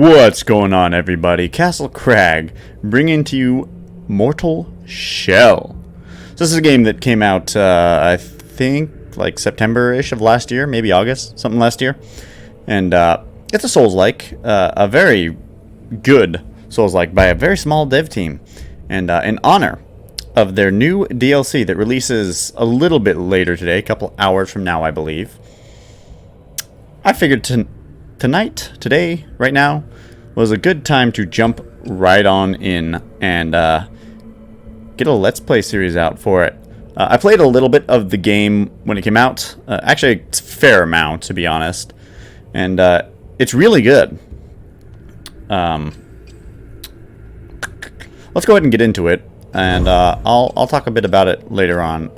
What's going on, everybody? Castle Crag, bringing to you Mortal Shell. So this is a game that came out, I think, like September-ish of last year, maybe August, something last year. And it's a Souls-like, a very good Souls-like by a very small dev team. And in honor of their new DLC that releases a little bit later today, a couple hours from now, I believe, I figured today, right now, was a good time to jump right on in and get a Let's Play series out for it. I played a little bit of the game when it came out. Actually, it's a fair amount, to be honest. And it's really good. Let's go ahead and get into it. And I'll talk a bit about it later on.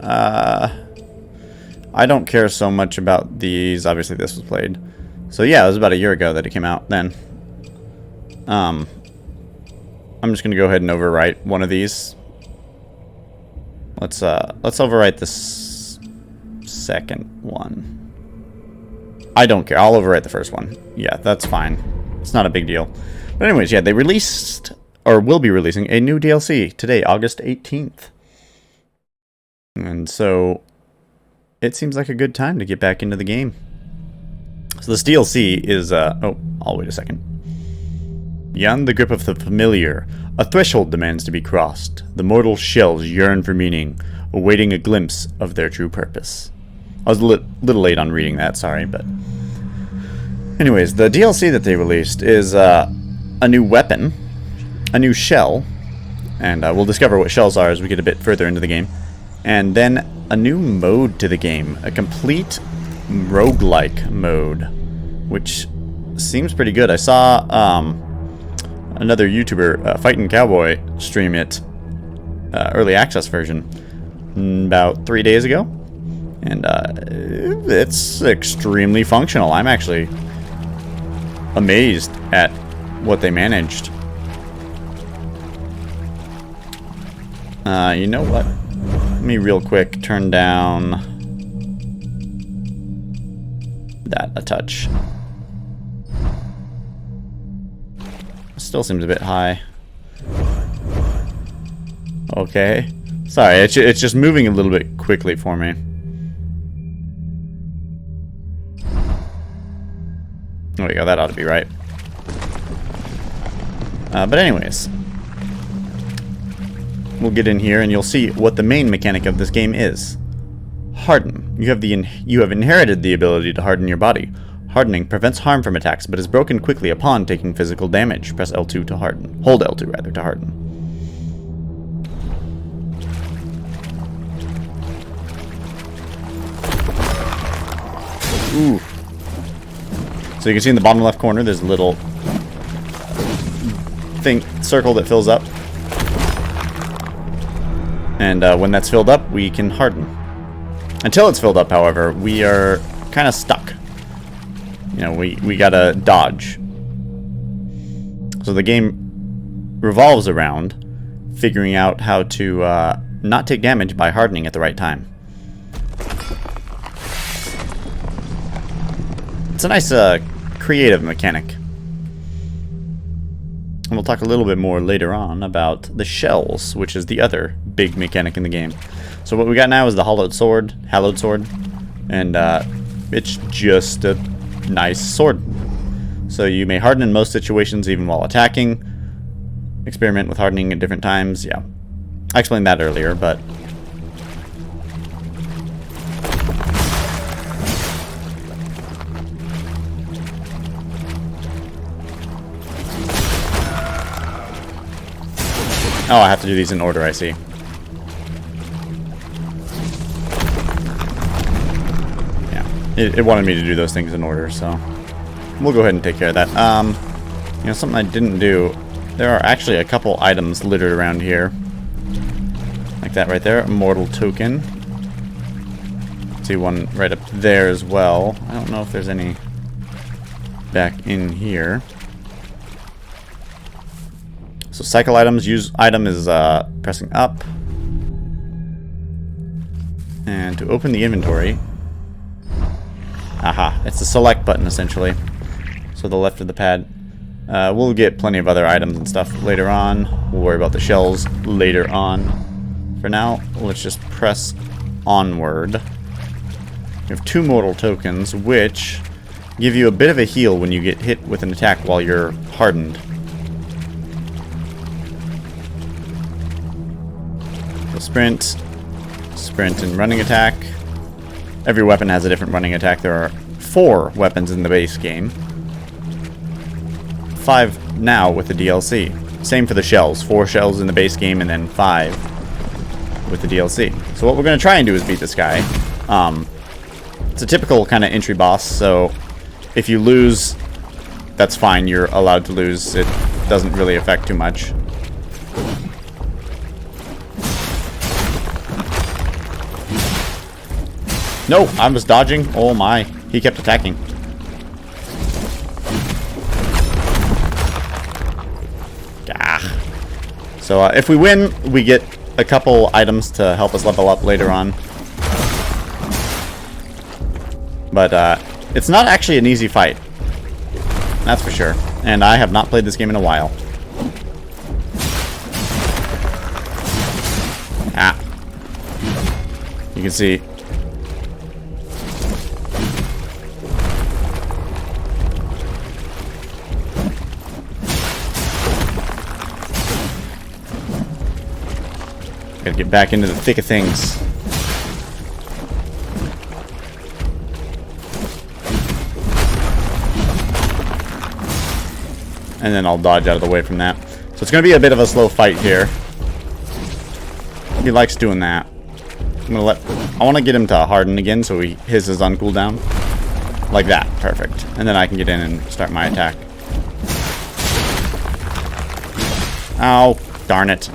I don't care so much about these. Obviously, this was played. So yeah, it was about a year ago that it came out then. I'm just gonna go ahead and overwrite one of these. Let's overwrite this second one. I don't care. I'll overwrite the first one. Yeah, that's fine. It's not a big deal. But anyways, yeah, they released, or will be releasing, a new DLC today, August 18th. And so it seems like a good time to get back into the game. So this DLC is, oh, I'll wait a second. Beyond the grip of the familiar, a threshold demands to be crossed. The mortal shells yearn for meaning, awaiting a glimpse of their true purpose. I was a little late on reading that, sorry, but... Anyways, the DLC that they released is a new weapon, a new shell, and we'll discover what shells are as we get a bit further into the game. And then a new mode to the game, a complete roguelike mode, which seems pretty good. I saw another YouTuber, Fightin' Cowboy, stream it, early access version, about 3 days ago, and it's extremely functional. I'm actually amazed at what they managed. You know what? Let me real quick turn down that a touch. Still seems a bit high. Okay. Sorry, it's just moving a little bit quickly for me. There we go, that ought to be right. But anyways, we'll get in here and you'll see what the main mechanic of this game is. Harden. You have inherited the ability to harden your body. Hardening prevents harm from attacks, but is broken quickly upon taking physical damage. Press L2 to harden. Hold L2 rather to harden. Ooh. So you can see in the bottom left corner, there's a little circle that fills up. And when that's filled up, we can harden. Until it's filled up, however, we are kind of stuck. You know, we gotta dodge. So the game revolves around figuring out how to not take damage by hardening at the right time. It's a nice creative mechanic. And we'll talk a little bit more later on about the shells, which is the other big mechanic in the game. So what we got now is the hallowed sword, and it's just a nice sword. So you may harden in most situations, even while attacking. Experiment with hardening at different times. Yeah, I explained that earlier, but oh, I have to do these in order, I see. It wanted me to do those things in order, so we'll go ahead and take care of that. You know, something I didn't do. There are actually a couple items littered around here, like that right there, immortal token. See one right up there as well. I don't know if there's any back in here. So cycle items. Use item is pressing up, and to open the inventory. Aha, it's the select button essentially. So the left of the pad. We'll get plenty of other items and stuff later on. We'll worry about the shells later on. For now, let's just press onward. We have 2 mortal tokens, which give you a bit of a heal when you get hit with an attack while you're hardened. So sprint, and running attack. Every weapon has a different running attack. There are 4 weapons in the base game. 5 now with the DLC. Same for the shells. 4 shells in the base game and then 5 with the DLC. So what we're going to try and do is beat this guy. It's a typical kind of entry boss, so if you lose, that's fine. You're allowed to lose. It doesn't really affect too much. No, I was dodging. Oh my. He kept attacking. So if we win, we get a couple items to help us level up later on. But it's not actually an easy fight. That's for sure. And I have not played this game in a while. Ah. You can see. Gotta get back into the thick of things. And then I'll dodge out of the way from that. So it's gonna be a bit of a slow fight here. He likes doing that. I want to get him to harden again so his is on cooldown. Like that. Perfect. And then I can get in and start my attack. Ow. Darn it.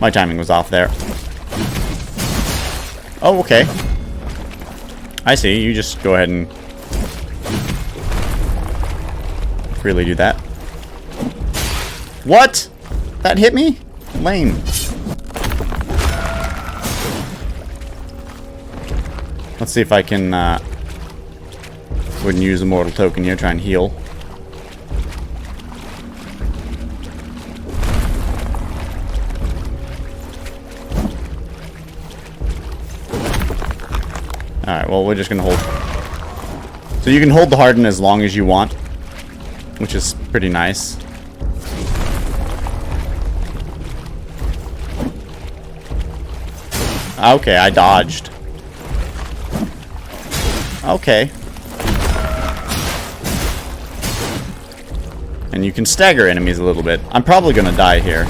My timing was off there. Oh, okay. I see. You just go ahead and freely do that. What? That hit me? Lame. Let's see if I can wouldn't use a mortal token here, try and heal. Alright, well, we're just gonna hold. So you can hold the harden as long as you want, which is pretty nice. Okay, I dodged. Okay. And you can stagger enemies a little bit. I'm probably gonna die here.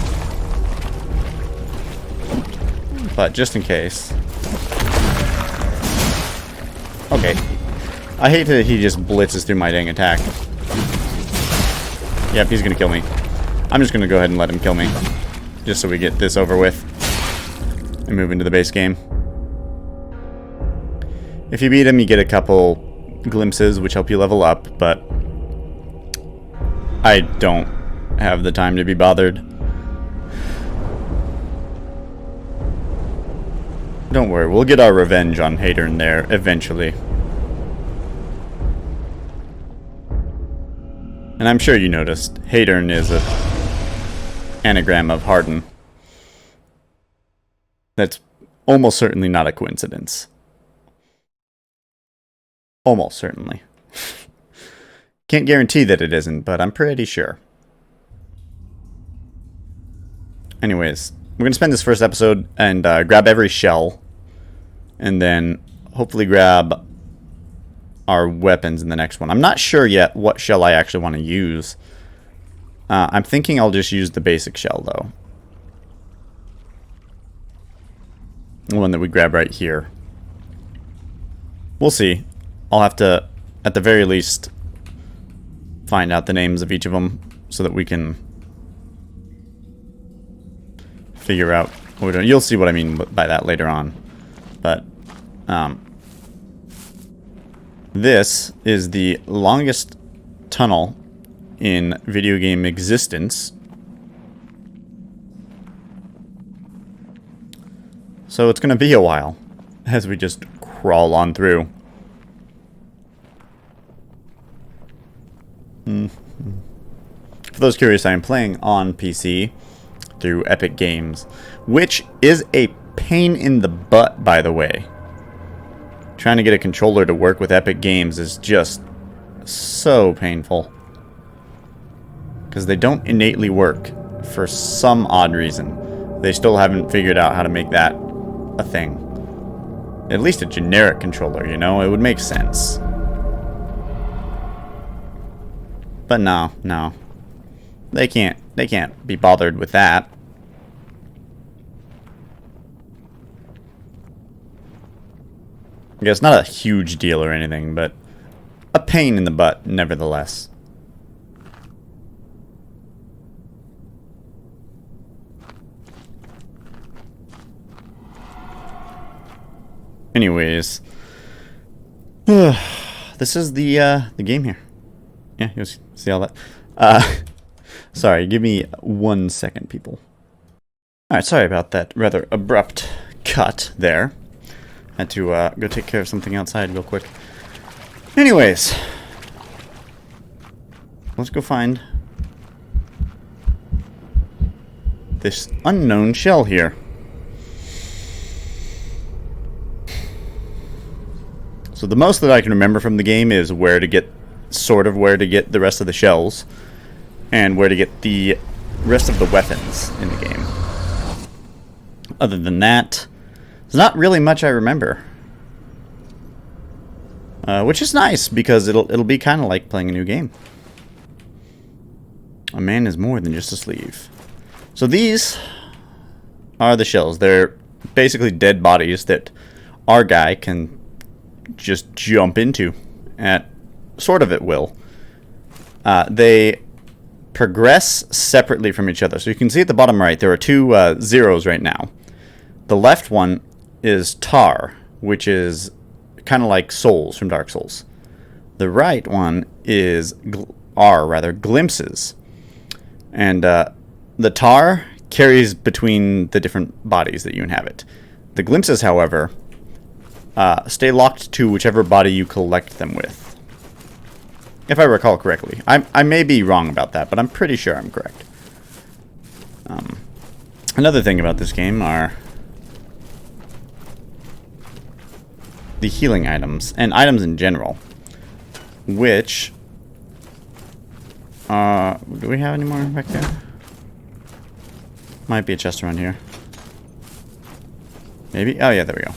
But just in case. Okay. I hate that he just blitzes through my dang attack. Yep, he's gonna kill me. I'm just gonna go ahead and let him kill me. Just so we get this over with. And move into the base game. If you beat him, you get a couple glimpses which help you level up, but I don't have the time to be bothered. Don't worry, we'll get our revenge on Hadern there eventually. And I'm sure you noticed, Hadern is an anagram of Harden. That's almost certainly not a coincidence. Almost certainly. Can't guarantee that it isn't, but I'm pretty sure. Anyways, we're going to spend this first episode and grab every shell. And then hopefully grab our weapons in the next one. I'm not sure yet what shell I actually want to use. I'm thinking I'll just use the basic shell, though. The one that we grab right here. We'll see. I'll have to, at the very least, find out the names of each of them so that we can figure out what we're doing. You'll see what I mean by that later on. But this is the longest tunnel in video game existence. So it's going to be a while as we just crawl on through. For those curious, I am playing on PC through Epic Games, which is a pain in the butt, by the way. Trying to get a controller to work with Epic Games is just so painful. Because they don't innately work for some odd reason. They still haven't figured out how to make that a thing. At least a generic controller, you know? It would make sense. But no. They can't be bothered with that. I guess not a huge deal or anything, but a pain in the butt nevertheless. Anyways, this is the game here. Yeah, you see all that. Sorry, give me 1 second, people. Alright, sorry about that rather abrupt cut there. Had to go take care of something outside real quick. Anyways, let's go find this unknown shell here. So the most that I can remember from the game is where to get the rest of the shells and where to get the rest of the weapons in the game. Other than that, there's not really much I remember. Which is nice because it'll be kind of like playing a new game. A man is more than just a sleeve. So these are the shells. They're basically dead bodies that our guy can just jump into at sort of at will. They progress separately from each other. So you can see at the bottom right there are two zeros right now. The left one is tar, which is kind of like souls from Dark Souls. The right one is glimpses. And the tar carries between the different bodies that you inhabit. The glimpses, however, stay locked to whichever body you collect them with. If I recall correctly. I may be wrong about that, but I'm pretty sure I'm correct. Another thing about this game are the healing items, and items in general. Which... do we have any more back there? Might be a chest around here. Maybe? Oh yeah, there we go.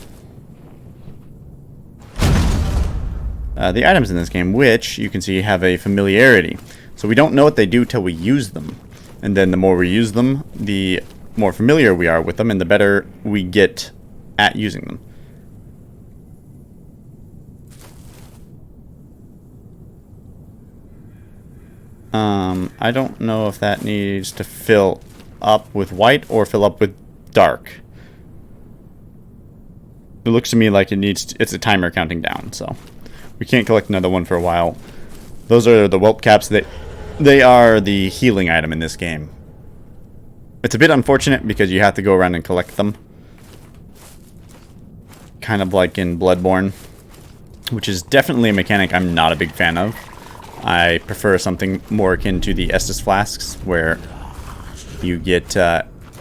The items in this game, which you can see have a familiarity. So we don't know what they do till we use them. And then the more we use them, the more familiar we are with them, and the better we get at using them. I don't know if that needs to fill up with white or fill up with dark. It looks to me like it's a timer counting down, so we can't collect another one for a while. Those are the whelp caps. They are the healing item in this game. It's a bit unfortunate because you have to go around and collect them. Kind of like in Bloodborne, which is definitely a mechanic I'm not a big fan of. I prefer something more akin to the Estus flasks, where you get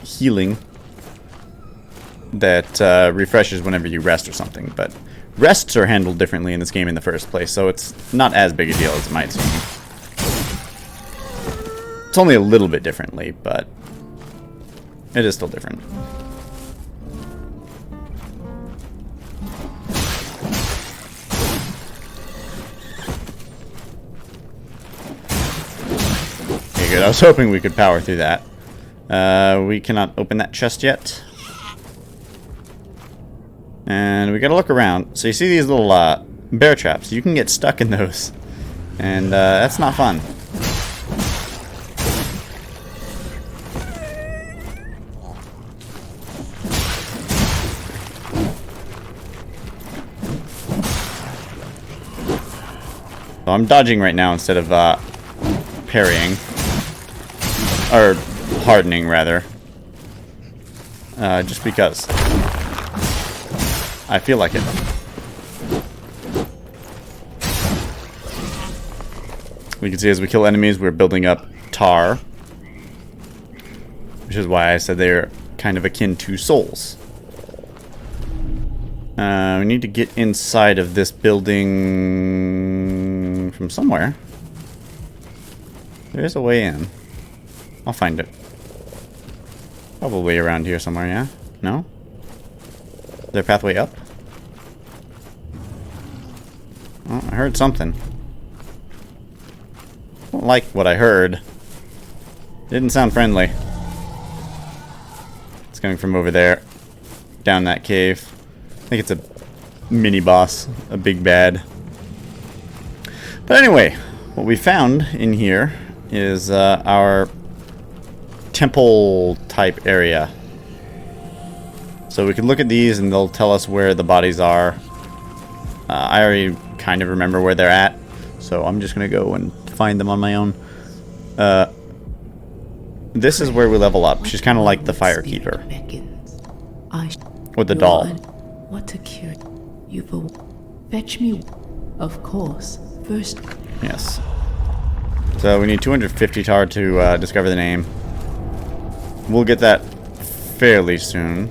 healing that refreshes whenever you rest or something. But rests are handled differently in this game in the first place, so it's not as big a deal as it might seem. It's only a little bit differently, but it is still different. Okay, good. I was hoping we could power through that. We cannot open that chest yet. And we gotta look around. So you see these little bear traps. You can get stuck in those. And that's not fun. So I'm dodging right now instead of parrying. Or hardening, rather. Just because I feel like it. We can see as we kill enemies, we're building up tar. Which is why I said they're kind of akin to souls. We need to get inside of this building from somewhere. There is a way in. I'll find it. Probably around here somewhere, yeah? No? Is there a pathway up? Oh, I heard something. I don't like what I heard. Didn't sound friendly. It's coming from over there. Down that cave. I think it's a mini boss. A big bad. But anyway, what we found in here is our temple type area. So we can look at these and they'll tell us where the bodies are. I already kind of remember where they're at, so I'm just gonna go and find them on my own. This is where we level up. She's kind of like the Firekeeper with the doll. What a cure! You will fetch me, of course. First, yes. So we need 250 tar to discover the name. We'll get that fairly soon.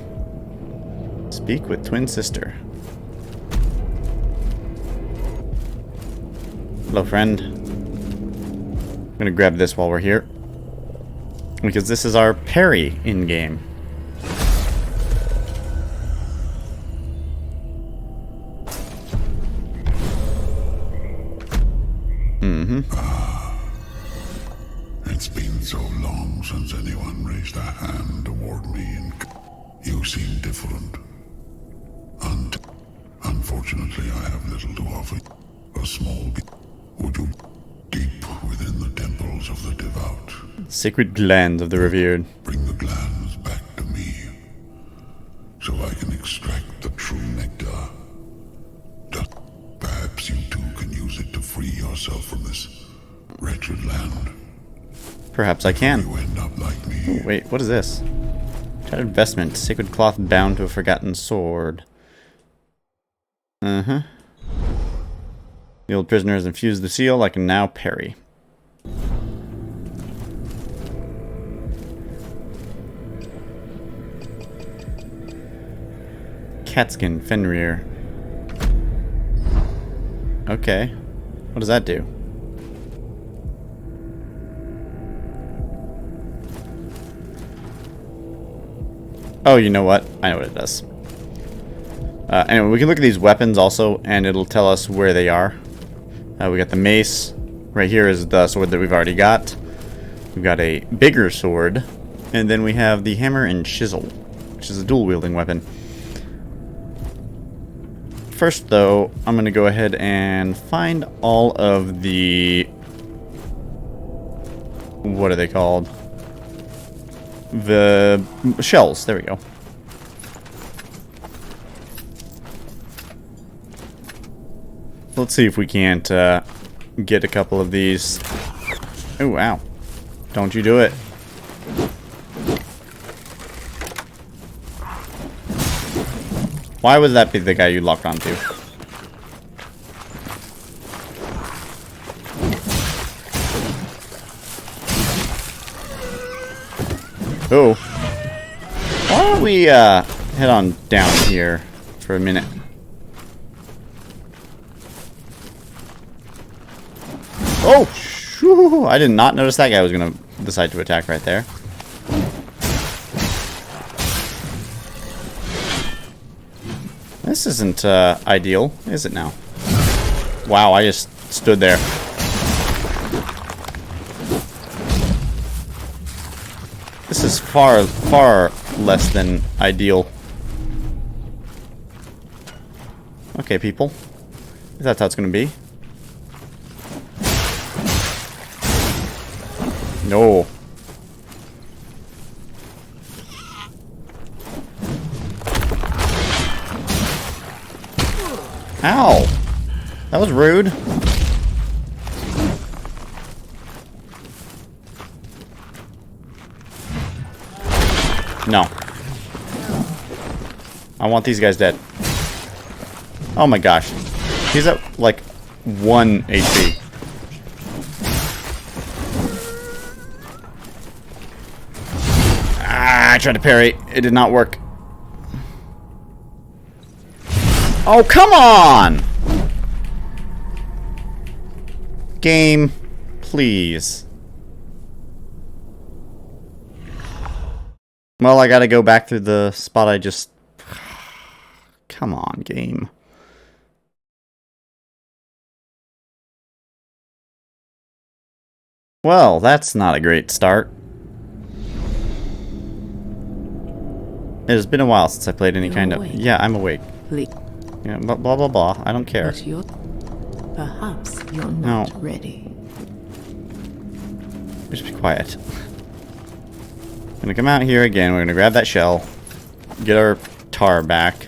Speak with twin sister. Hello, friend. I'm gonna grab this while we're here, because this is our parry in-game. It's been so long since anyone raised a hand toward me, and you seem different. Unfortunately, I have little to offer. A small would you deep within the temples of the devout. Sacred glands of the revered. Bring the glands back to me, so I can extract the true nectar. Perhaps you too can use it to free yourself from this wretched land. Perhaps I can. You end up like me. Ooh, wait, what is this? Shattered vestment. Sacred cloth bound to a forgotten sword. Uh-huh. The old prisoner has infused the seal. I can now parry. Catskin, Fenrir. Okay. What does that do? Oh, you know what? I know what it does. Anyway, we can look at these weapons also, and it'll tell us where they are. We got the mace. Right here is the sword that we've already got. We've got a bigger sword. And then we have the hammer and chisel, which is a dual-wielding weapon. First, though, I'm going to go ahead and find all of the... what are they called? The shells. There we go. Let's see if we can't get a couple of these. Oh, wow. Don't you do it. Why would that be the guy you locked onto? Oh. Why don't we head on down here for a minute? Oh! Shoo, I did not notice that guy was going to decide to attack right there. This isn't ideal, is it now? Wow, I just stood there. This is far, far less than ideal. Okay, people. If that's how it's going to be. No. Ow! That was rude. No. I want these guys dead. Oh my gosh. He's at like 1 HP. I tried to parry. It did not work. Oh, come on! Game, please. Well, I gotta go back through the spot I just... Come on, game. Well, that's not a great start. It has been a while since I played any kind of... Yeah, I'm awake. Yeah, blah, blah, blah. I don't care. But perhaps you're not ready. Just be quiet. I'm gonna come out here again. We're gonna grab that shell. Get our tar back.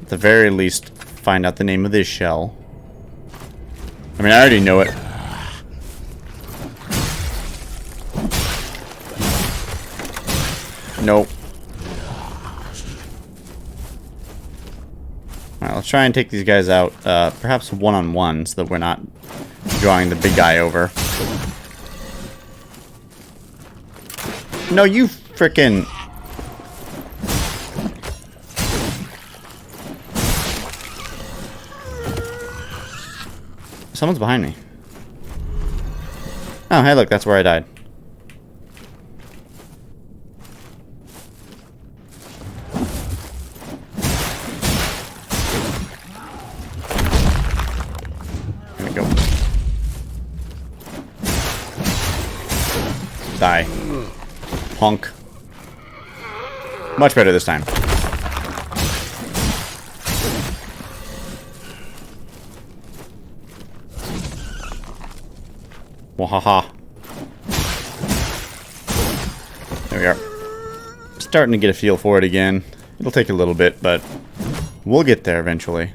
At the very least, find out the name of this shell. I mean, I already know it. Nope. Alright, let's try and take these guys out, perhaps one-on-one, so that we're not drawing the big guy over. No, you frickin'... Someone's behind me. Oh, hey, look, that's where I died. Die. Punk. Much better this time. Wahaha. There we are. Starting to get a feel for it again. It'll take a little bit, but we'll get there eventually.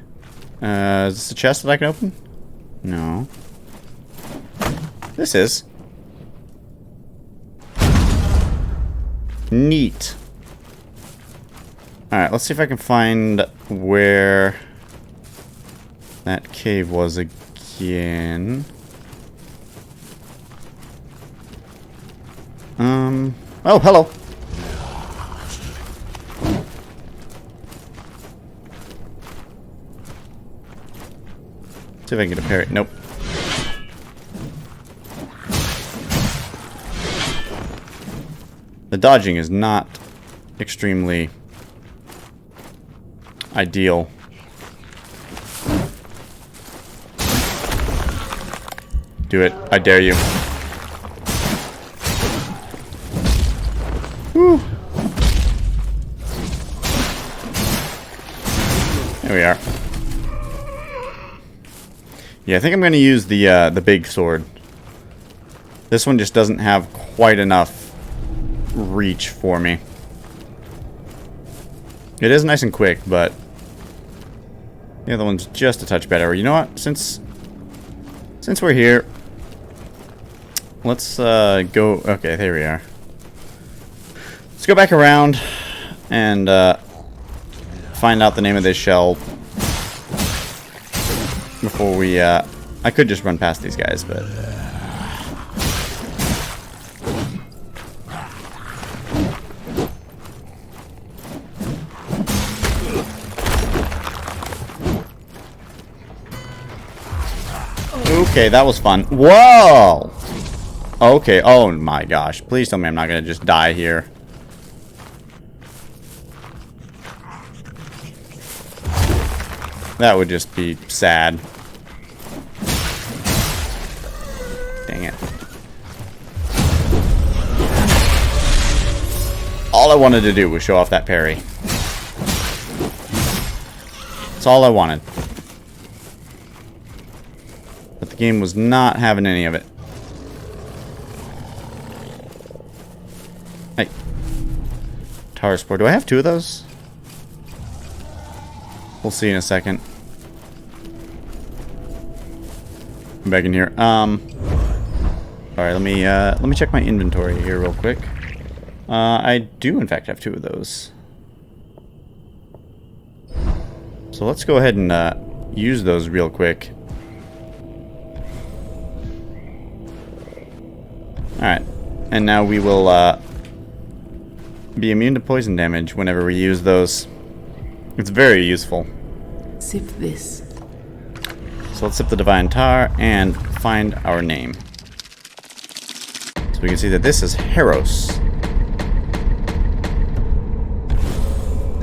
Is this a chest that I can open? No. This is. Neat. Alright, let's see if I can find where that cave was again. Oh, hello. See if I can get a parry. Nope. The dodging is not extremely ideal. Do it. I dare you. Woo. There we are. Yeah, I think I'm going to use the big sword. This one just doesn't have quite enough reach for me. It is nice and quick, but the other one's just a touch better. You know what? Since we're here, let's go. Okay, there we are. Let's go back around and find out the name of this shell before we. I could just run past these guys, but. Okay, that was fun. Whoa! Okay, oh my gosh. Please tell me I'm not gonna just die here. That would just be sad. Dang it. All I wanted to do was show off that parry. That's all I wanted. But the game was not having any of it. Hey. Tar Spore. Do I have two of those? We'll see in a second. I'm back in here. Alright, let me check my inventory here real quick. I do in fact have two of those. So let's go ahead and use those real quick. Alright, and now we will be immune to poison damage whenever we use those. It's very useful. Sip this. So let's sip the divine tar and find our name. So we can see that this is Heros,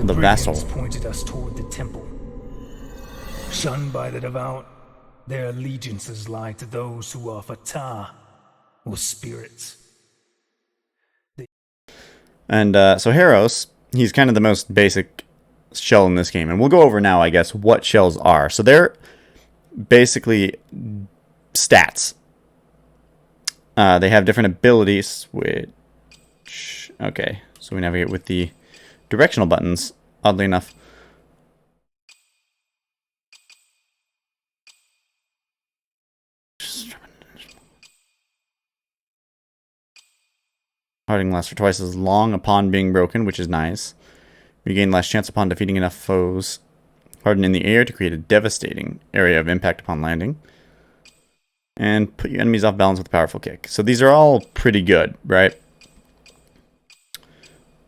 the vassal. Pointed us toward the temple. Shunned by the devout, their allegiances lie to those who offer tar or spirits. And so Heros, he's kind of the most basic shell in this game. And we'll go over now, I guess, what shells are. So they're basically stats. They have different abilities, which... Okay, so we navigate with the directional buttons, oddly enough. Hardening lasts for twice as long upon being broken, which is nice. Regain less chance upon defeating enough foes. Harden in the air to create a devastating area of impact upon landing. And put your enemies off balance with a powerful kick. So these are all pretty good, right?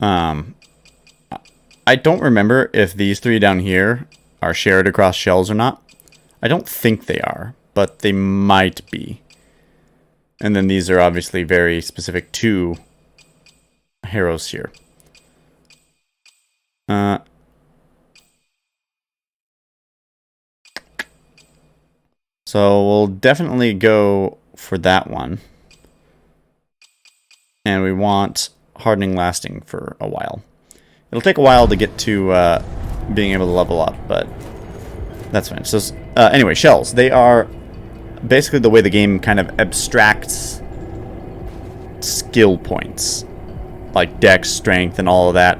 I don't remember if these three down here are shared across shells or not. I don't think they are, but they might be. And then these are obviously very specific to Heros here. So we'll definitely go for that one. And we want hardening lasting for a while. It'll take a while to get to being able to level up, but that's fine. So anyway, shells. They are basically the way the game kind of abstracts skill points. Like dex, strength, and all of that.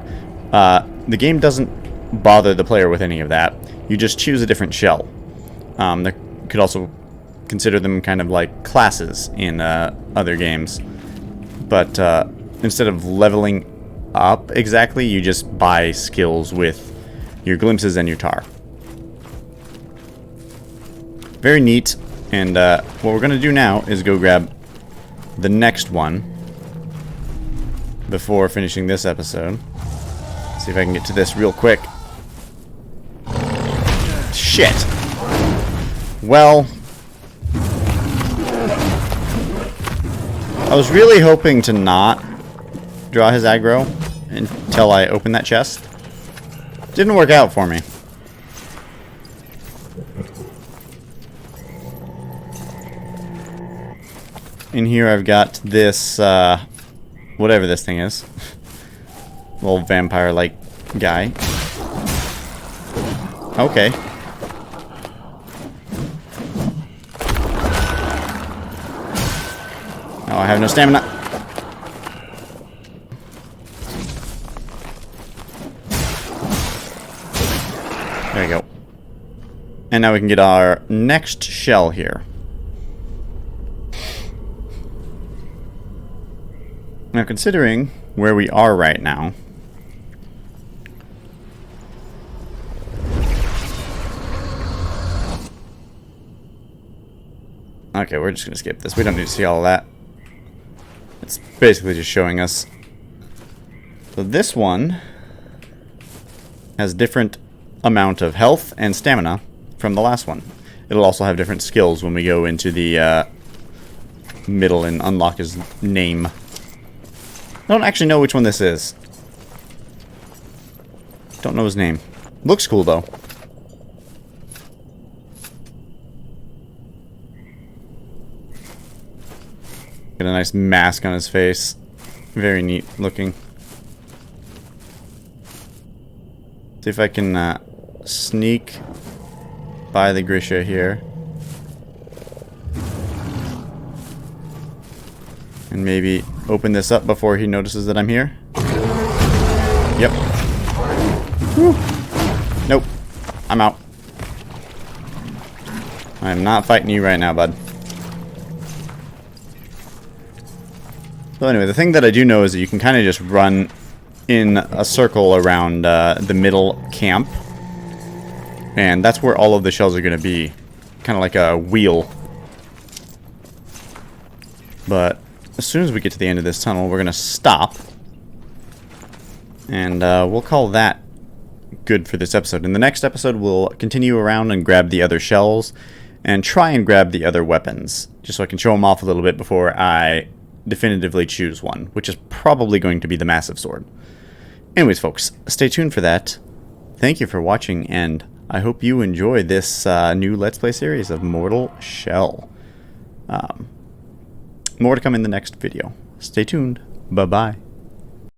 The game doesn't bother the player with any of that. You just choose a different shell. You could also consider them kind of like classes in other games. But instead of leveling up exactly, you just buy skills with your glimpses and your tar. Very neat. And what we're going to do now is go grab the next one before finishing this episode. See if I can get to this real quick. Shit! Well, I was really hoping to not draw his aggro until I opened that chest. Didn't work out for me. In here I've got this, whatever this thing is. Little vampire-like guy. Okay. Oh, I have no stamina. There we go. And now we can get our next shell here. Now, considering where we are right now, okay, we're just going to skip this. We don't need to see all of that. It's basically just showing us. So this one has different amount of health and stamina from the last one. It'll also have different skills when we go into the middle and unlock his name. I don't actually know which one this is. Don't know his name. Looks cool, though. Got a nice mask on his face. Very neat looking. See if I can sneak by the Grisha here. And maybe open this up before he notices that I'm here. Yep. Whew. Nope. I'm out. I'm not fighting you right now, bud. So anyway, the thing that I do know is that you can kind of just run in a circle around the middle camp. And that's where all of the shells are going to be. Kind of like a wheel. But as soon as we get to the end of this tunnel, we're going to stop. And we'll call that good for this episode. In the next episode, we'll continue around and grab the other shells and try and grab the other weapons, just so I can show them off a little bit before I definitively choose one, which is probably going to be the massive sword. Anyways, folks, stay tuned for that. Thank you for watching, and I hope you enjoy this new Let's Play series of Mortal Shell. More to come in the next video. Stay tuned. Bye-bye.